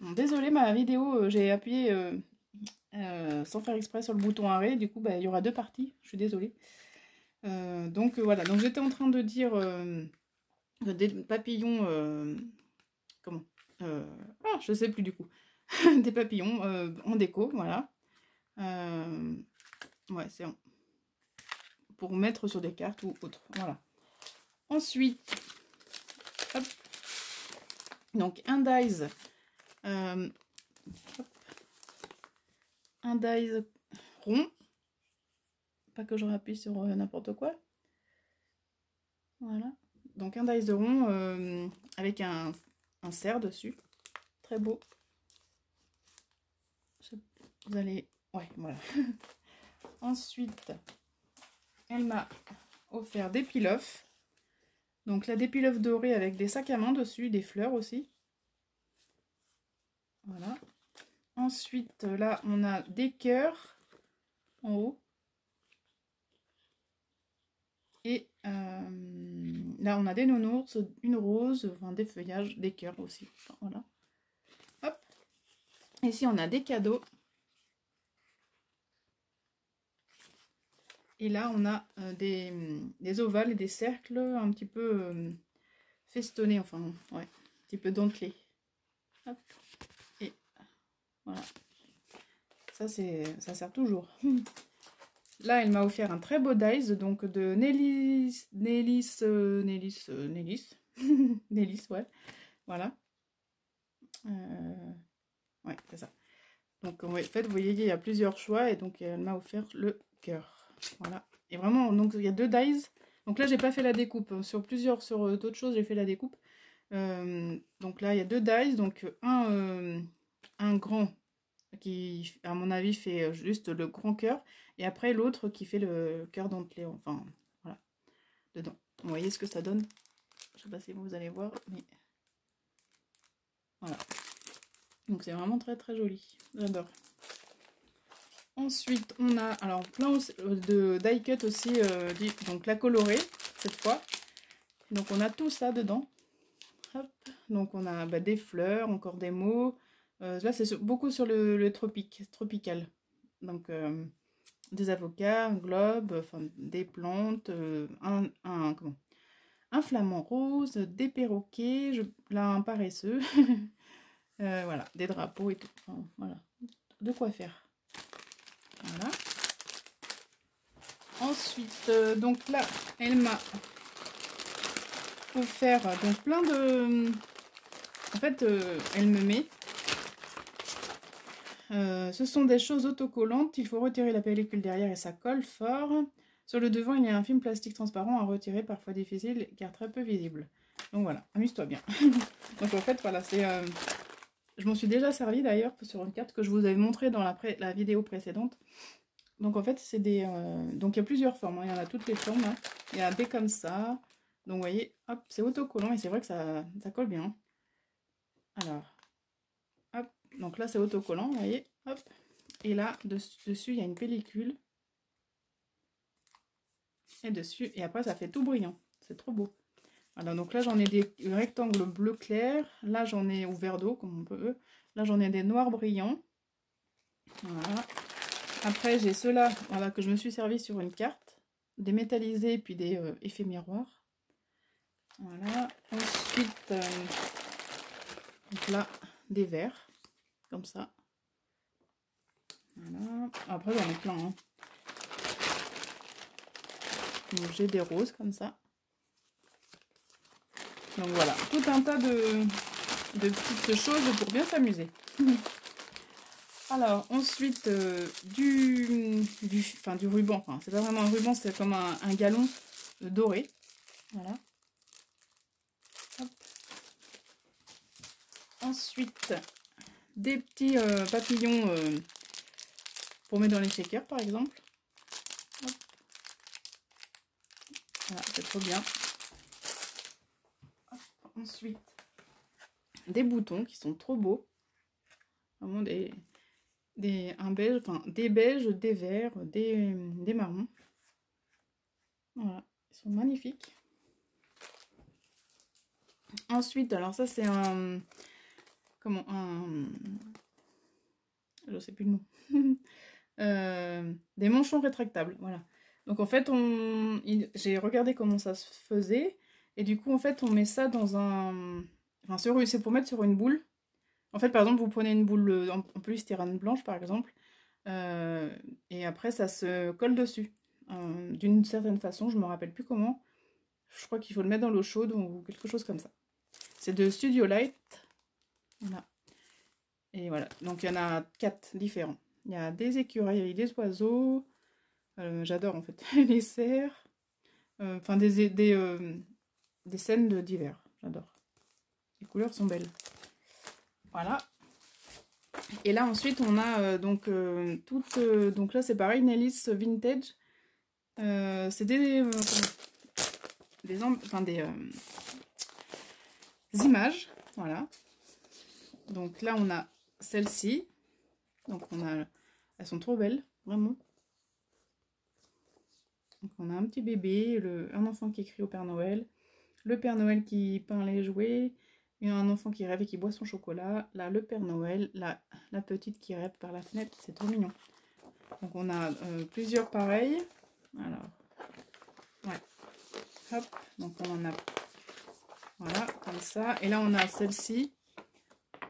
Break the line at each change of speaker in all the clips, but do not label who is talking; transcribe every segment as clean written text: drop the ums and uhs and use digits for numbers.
Bon, désolée, ma vidéo, j'ai appuyé sans faire exprès sur le bouton arrêt. Du coup, bah, il y aura deux parties. Je suis désolée. Donc voilà, donc j'étais en train de dire des papillons... comment je sais plus du coup. Des papillons en déco, voilà. Ouais, c'est pour mettre sur des cartes ou autre. Voilà. Ensuite, hop, donc un dies, un dies rond. Pas que je rappuie sur n'importe quoi. Voilà. Donc un dies de rond avec un cerf dessus. Très beau. Vous allez... Ouais, voilà. Ensuite, elle m'a offert des peel-off. Donc là, des peel-off dorés avec des sacs à main dessus, des fleurs aussi. Voilà. Ensuite, là, on a des cœurs en haut. Et là, on a des nounours, une rose, enfin des feuillages, des cœurs aussi. Enfin, voilà. Hop. Ici, on a des cadeaux. Et là, on a des ovales et des cercles un petit peu festonnés, enfin, ouais, un petit peu dentelés. Hop. Et voilà. Ça sert toujours. Là, elle m'a offert un très beau dies, donc de Nélis, ouais, voilà. Ouais, c'est ça. Donc, en fait, vous voyez, il y a plusieurs choix, et donc elle m'a offert le cœur. Voilà. Et vraiment, donc il y a deux dies. Donc là, j'ai pas fait la découpe. Sur d'autres choses, j'ai fait la découpe. Donc là, il y a deux dies, donc un grand qui, à mon avis, fait juste le grand cœur, et après l'autre qui fait le cœur dentelé, enfin, voilà, dedans. Vous voyez ce que ça donne? Je sais pas si vous allez voir, mais voilà. Donc c'est vraiment très très joli, j'adore. Ensuite, on a alors plein de die cut aussi, donc la colorée cette fois. Donc on a tout ça dedans. Hop. Donc on a des fleurs, encore des mots. Là c'est beaucoup sur le tropical. Donc des avocats, un globe, enfin des plantes, un flamant rose, des perroquets, là un paresseux. Voilà, des drapeaux et tout. Enfin, voilà, de quoi faire. Voilà. Ensuite, donc là, elle m'a offert donc plein de... En fait, elle me met... ce sont des choses autocollantes. Il faut retirer la pellicule derrière et ça colle fort. Sur le devant, il y a un film plastique transparent à retirer, parfois difficile car très peu visible. Donc voilà, amuse-toi bien. Donc en fait, voilà, c'est... je m'en suis déjà servi d'ailleurs sur une carte que je vous avais montrée dans la vidéo précédente. Donc en fait, c'est des... donc il y a plusieurs formes, hein. Il y en a toutes les formes. Hein. Il y a des comme ça. Donc vous voyez, hop, c'est autocollant et c'est vrai que ça colle bien. Alors, hop, donc là c'est autocollant, vous voyez, hop. Et là, dessus, il y a une pellicule. Et dessus, et après ça fait tout brillant. C'est trop beau. Voilà, donc là j'en ai des rectangles bleu clair. Là j'en ai au vert d'eau, comme on peut. Là j'en ai des noirs brillants. Voilà. Après j'ai ceux-là, voilà, que je me suis servi sur une carte. Des métallisés, puis des effets miroirs. Voilà. Ensuite, donc là, des verts, comme ça. Voilà. Après, j'en ai plein. Hein. Donc, j'ai des roses, comme ça. Donc, voilà. Tout un tas de petites choses pour bien s'amuser. Alors, ensuite, du ruban. Enfin, c'est pas vraiment un ruban, c'est comme un galon doré. Voilà. Hop. Ensuite, des petits papillons pour mettre dans les shakers, par exemple. Hop. Voilà, c'est trop bien. Hop. Ensuite, des boutons qui sont trop beaux. Vraiment un beige, enfin des beiges, des verts, des marrons. Voilà, ils sont magnifiques. Ensuite, alors ça c'est comment je sais plus le nom. Des manchons rétractables, voilà. Donc en fait, j'ai regardé comment ça se faisait. Et du coup, en fait, on met ça dans un... Enfin, c'est pour mettre sur une boule. En fait, par exemple, vous prenez une boule en polystyrène blanche, par exemple. Et après, ça se colle dessus. D'une certaine façon, je me rappelle plus comment. Je crois qu'il faut le mettre dans l'eau chaude ou quelque chose comme ça. C'est de Studio Light. Voilà. Et voilà. Donc, il y en a 4 différents. Il y a des écureuils, des oiseaux. J'adore, en fait, les cerfs. Enfin, des scènes d'hiver. J'adore. Les couleurs sont belles. Voilà. Et là, ensuite, on a donc donc là, c'est pareil, Nellis Vintage. C'est des images. Voilà. Donc là, on a celle-ci. Donc elles sont trop belles, vraiment. Donc on a un petit bébé, un enfant qui crie au Père Noël, le Père Noël qui peint les jouets, et un enfant qui rêve et qui boit son chocolat. Là, le Père Noël, la petite qui rêve par la fenêtre, c'est trop mignon. Donc on a plusieurs pareils. Alors, ouais. Hop, donc on en a, voilà, comme ça. Et là, on a celle-ci,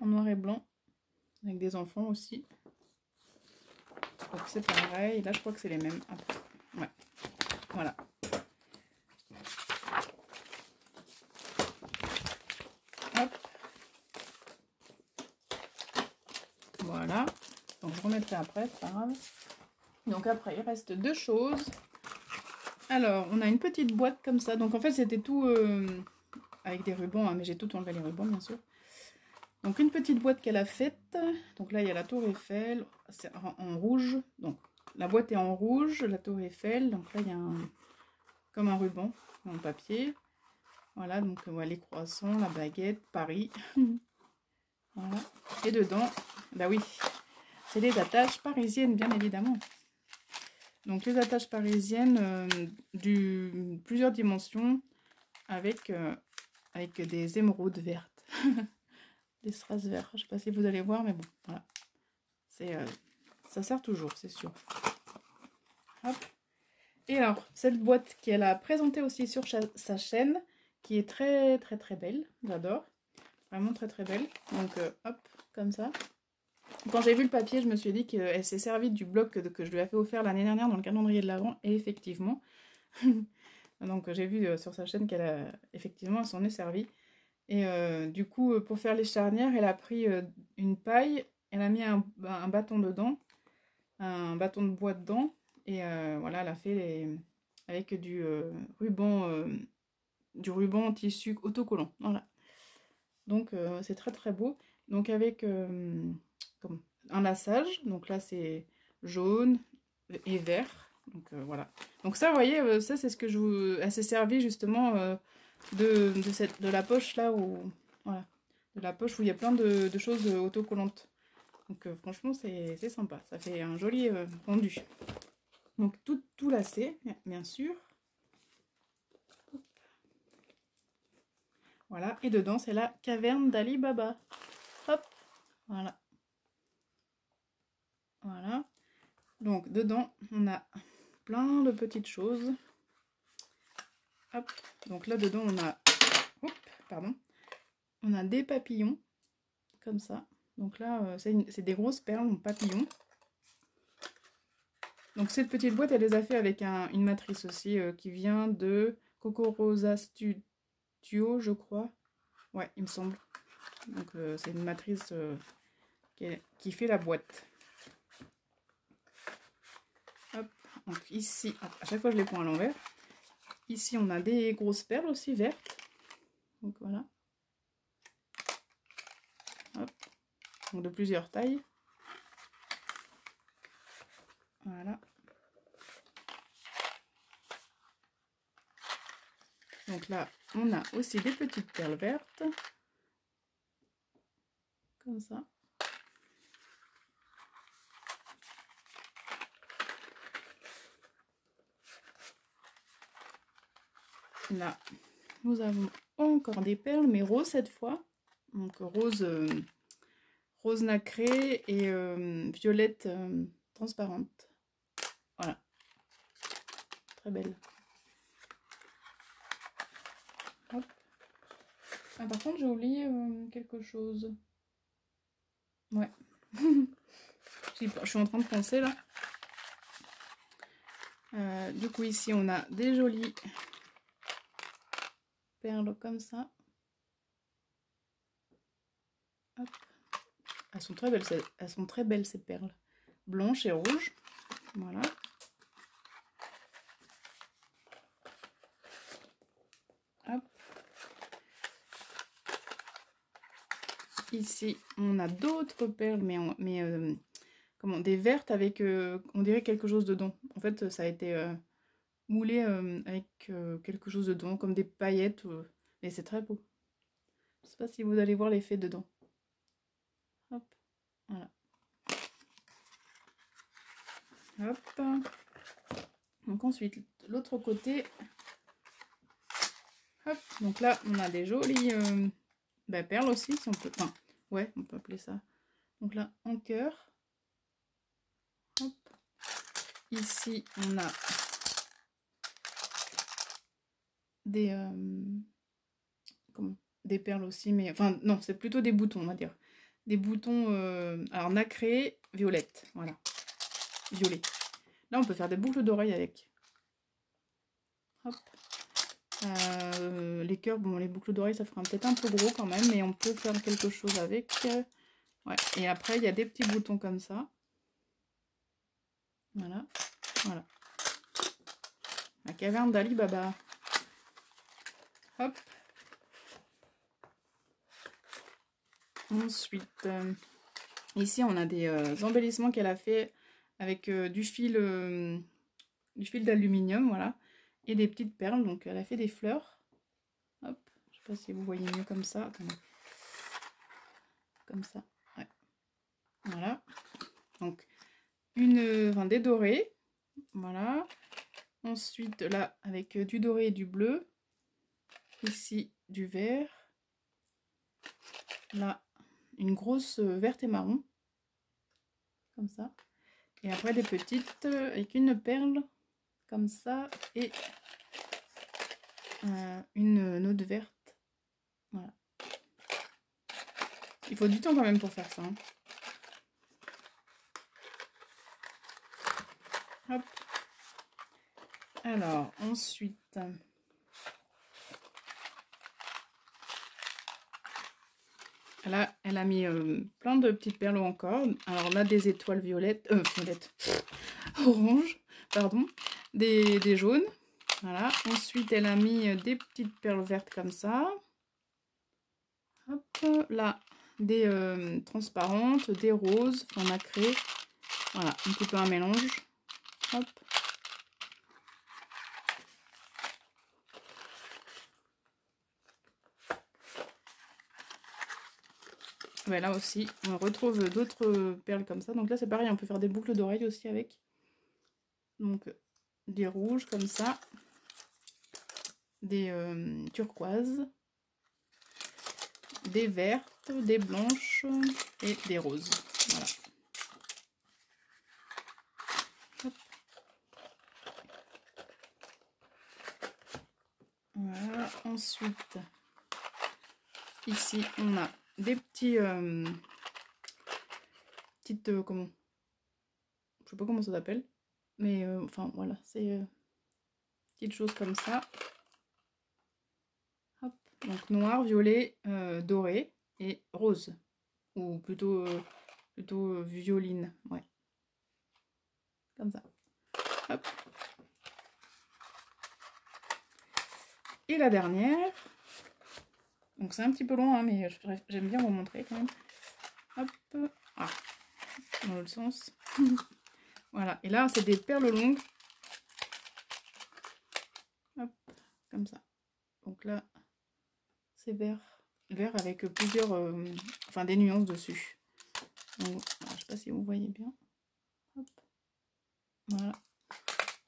en noir et blanc, avec des enfants aussi. Donc c'est pareil. Là, je crois que c'est les mêmes. Après. Ouais, voilà. Hop. Voilà. Donc je remettrai après, c'est pas grave. Donc après, il reste 2 choses. Alors, on a une petite boîte comme ça. Donc en fait, c'était tout avec des rubans, hein, mais j'ai tout enlevé les rubans, bien sûr. Donc une petite boîte qu'elle a faite. Donc là, il y a la tour Eiffel, c'est en rouge. Donc la boîte est en rouge, la tour Eiffel. Donc là, il y a comme un ruban en papier. Voilà, donc voilà, les croissants, la baguette, Paris. Voilà. Et dedans, bah oui, c'est les attaches parisiennes, bien évidemment. Donc les attaches parisiennes plusieurs dimensions avec des émeraudes vertes. Des strass verts. Je ne sais pas si vous allez voir, mais bon, voilà. Ça sert toujours, c'est sûr. Hop. Et alors, cette boîte qu'elle a présentée aussi sur sa chaîne, qui est très très très belle, j'adore. Vraiment très très belle. Donc hop, comme ça. Quand j'ai vu le papier, je me suis dit qu'elle s'est servie du bloc que je lui ai fait offert l'année dernière dans le calendrier de l'Avent, et effectivement. Donc j'ai vu sur sa chaîne qu'effectivement elle s'en est servie. Et du coup, pour faire les charnières, elle a pris une paille, elle a mis un bâton dedans, un bâton de bois dedans, et voilà, elle a fait avec du ruban en tissu autocollant. Voilà. Donc c'est très très beau. Donc avec un laçage, donc là c'est jaune et vert. Donc voilà. Donc ça, vous voyez, ça c'est ce que elle s'est servie justement de la poche là où, voilà, de la poche où il y a plein de choses autocollantes. Donc franchement c'est sympa, ça fait un joli rendu. Donc tout lacé, bien sûr. Voilà, et dedans c'est la caverne d'Ali Baba. Hop, voilà. Voilà. Donc dedans on a plein de petites choses. Hop, donc là dedans on a, on a des papillons, comme ça. Donc là, c'est des grosses perles en papillons. Donc cette petite boîte, elle les a fait avec une matrice aussi qui vient de Coco Rosa Studio, je crois. Ouais, il me semble. Donc c'est une matrice qui fait la boîte. Hop, donc ici, à chaque fois je les prends à l'envers. Ici, on a des grosses perles aussi vertes. Donc voilà. Hop. Donc de plusieurs tailles. Voilà. Donc là, on a aussi des petites perles vertes. Comme ça. Là, nous avons encore des perles, mais roses cette fois. Donc rose rose nacré et violette transparente. Voilà. Très belle. Hop. Ah, par contre, j'ai oublié quelque chose. Ouais. Je suis en train de penser là. Du coup, ici, on a des jolies perles comme ça. Hop. Elles sont très belles ces perles. Blanches et rouges. Voilà. Hop. Ici, on a d'autres perles, comment, des vertes avec, on dirait quelque chose dedans. En fait, ça a été moulé avec quelque chose dedans, comme des paillettes. Et c'est très beau. Je sais pas si vous allez voir l'effet dedans. Hop, voilà. Hop. Donc ensuite, l'autre côté. Hop, donc là, on a des jolies perles aussi, si on peut. Enfin, ouais, on peut appeler ça. Donc là, en cœur. Hop. Ici, on a des des perles aussi, mais enfin non, c'est plutôt des boutons, on va dire. Des boutons alors nacrés, violettes, voilà. Violet. Là, on peut faire des boucles d'oreilles avec. Hop. Les cœurs, bon, les boucles d'oreilles, ça fera peut-être un peu gros quand même, mais on peut faire quelque chose avec. Ouais. Et après, il y a des petits boutons comme ça. Voilà. Voilà. La caverne d'Ali Baba. Hop. Ensuite, ici, on a des embellissements qu'elle a fait avec du fil d'aluminium, voilà. Et des petites perles, donc elle a fait des fleurs. Hop. Je sais pas si vous voyez mieux comme ça. Attendez. Comme ça. Ouais. Voilà. Donc, des dorés. Voilà. Ensuite, là, avec du doré et du bleu. Ici, du vert. Là, une grosse verte et marron. Comme ça. Et après, des petites avec une perle. Comme ça. Et une autre verte. Voilà. Il faut du temps quand même pour faire ça. Hein. Hop. Alors, ensuite... Là, elle a mis plein de petites perles encore. Alors là, des étoiles violettes, orange, pardon, des jaunes. Voilà. Ensuite, elle a mis des petites perles vertes comme ça. Hop, là, des transparentes, des roses en nacré. Voilà, un petit peu un mélange. Hop. Ouais, là aussi, on retrouve d'autres perles comme ça. Donc là, c'est pareil, on peut faire des boucles d'oreilles aussi avec. Donc, des rouges comme ça. Des turquoises. Des vertes, des blanches et des roses. Voilà. Hop. Voilà. Ensuite, ici, on a des petits... comment, je sais pas comment ça s'appelle, mais enfin voilà, c'est petites choses comme ça. Hop. Donc noir, violet, doré et rose, ou plutôt violine, ouais, comme ça. Hop. Et la dernière, donc c'est un petit peu long, hein, mais j'aime bien vous montrer quand même. Hop, ah, dans l'autre sens. Voilà, et là c'est des perles longues. Hop, comme ça. Donc là, c'est vert avec plusieurs, enfin des nuances dessus. Donc, alors, je sais pas si vous voyez bien. Hop. Voilà.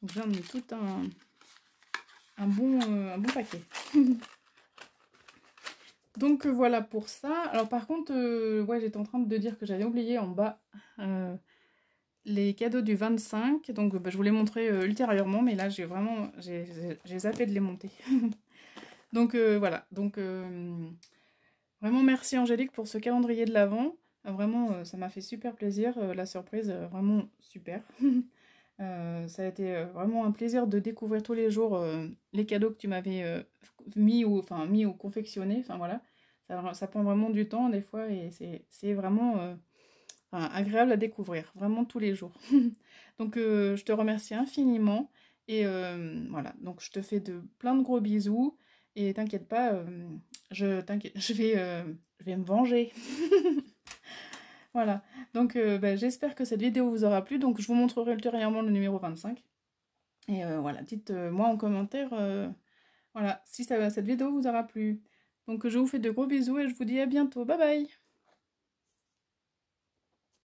Donc j'en ai tout un bon paquet. Donc voilà pour ça. Alors par contre, ouais, j'étais en train de dire que j'avais oublié en bas les cadeaux du 25. Donc bah, je vous les montrer ultérieurement, mais là j'ai zappé de les monter. Donc voilà. Donc vraiment merci Angélique pour ce calendrier de l'Avent. Vraiment, ça m'a fait super plaisir. La surprise, vraiment super. Ça a été vraiment un plaisir de découvrir tous les jours les cadeaux que tu m'avais mis mis ou confectionnés. Enfin voilà, ça prend vraiment du temps des fois et c'est vraiment agréable à découvrir, vraiment tous les jours. Donc je te remercie infiniment et voilà, donc je te fais plein de gros bisous et t'inquiète pas, je vais me venger. Voilà, donc bah, j'espère que cette vidéo vous aura plu, donc je vous montrerai ultérieurement le numéro 25. Et voilà, dites-moi en commentaire voilà, si cette vidéo vous aura plu. Donc je vous fais de gros bisous et je vous dis à bientôt. Bye bye!